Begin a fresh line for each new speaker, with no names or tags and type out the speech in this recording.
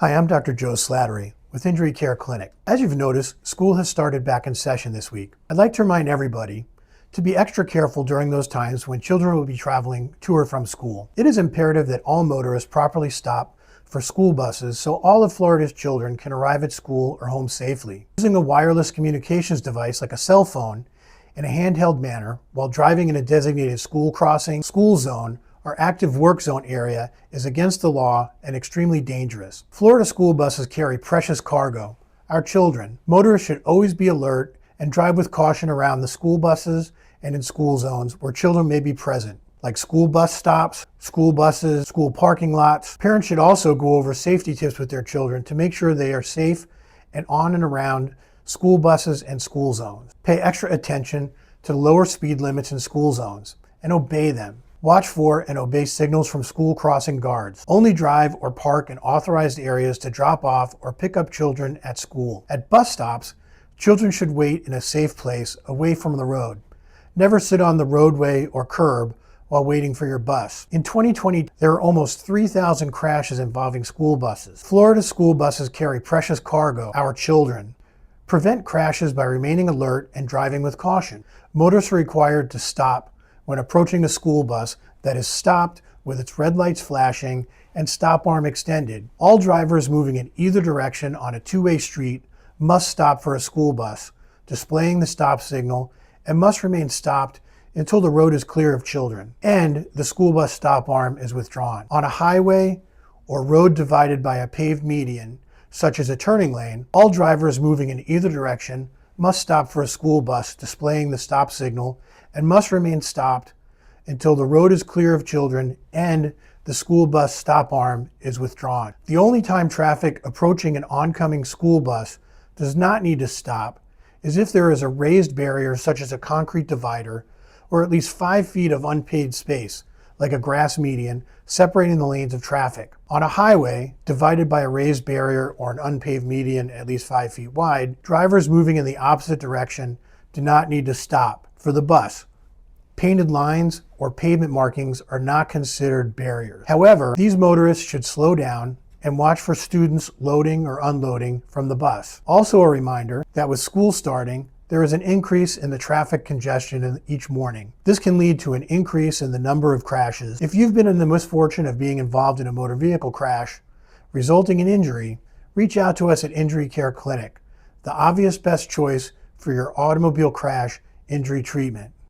Hi, I'm Dr. Joe Slattery with Injury Care Clinic. As you've noticed, school has started back in session this week. I'd like to remind everybody to be extra careful during those times when children will be traveling to or from school. It is imperative that all motorists properly stop for school buses so all of Florida's children can arrive at school or home safely. Using a wireless communications device like a cell phone in a handheld manner while driving in a designated school crossing, school zone, or active work zone area is against the law and extremely dangerous. Florida school buses carry precious cargo, our children. Motorists should always be alert and drive with caution around the school buses and in school zones where children may be present, like school bus stops, school buses, school parking lots. Parents should also go over safety tips with their children to make sure they are safe and on and around school buses and school zones. Pay extra attention to the lower speed limits in school zones and obey them. Watch for and obey signals from school crossing guards. Only drive or park in authorized areas to drop off or pick up children at school. At bus stops, children should wait in a safe place away from the road. Never sit on the roadway or curb while waiting for your bus. In 2020, there are almost 3,000 crashes involving school buses. Florida school buses carry precious cargo, our children. Prevent crashes by remaining alert and driving with caution. Motorists are required to stop when approaching a school bus that is stopped with its red lights flashing and stop arm extended. All drivers moving in either direction on a two-way street must stop for a school bus, displaying the stop signal, and must remain stopped until the road is clear of children and the school bus stop arm is withdrawn. On a highway or road divided by a paved median, such as a turning lane, all drivers moving in either direction must stop for a school bus displaying the stop signal and must remain stopped until the road is clear of children and the school bus stop arm is withdrawn. The only time traffic approaching an oncoming school bus does not need to stop is if there is a raised barrier such as a concrete divider or at least 5 feet of unpaved space, like a grass median, separating the lanes of traffic. On a highway, divided by a raised barrier or an unpaved median at least 5 feet wide, drivers moving in the opposite direction do not need to stop for the bus. Painted lines or pavement markings are not considered barriers. However, these motorists should slow down and watch for students loading or unloading from the bus. Also a reminder that with school starting, there is an increase in the traffic congestion each morning. This can lead to an increase in the number of crashes. If you've been in the misfortune of being involved in a motor vehicle crash, resulting in injury, reach out to us at Injury Care Clinic, the obvious best choice for your automobile crash injury treatment.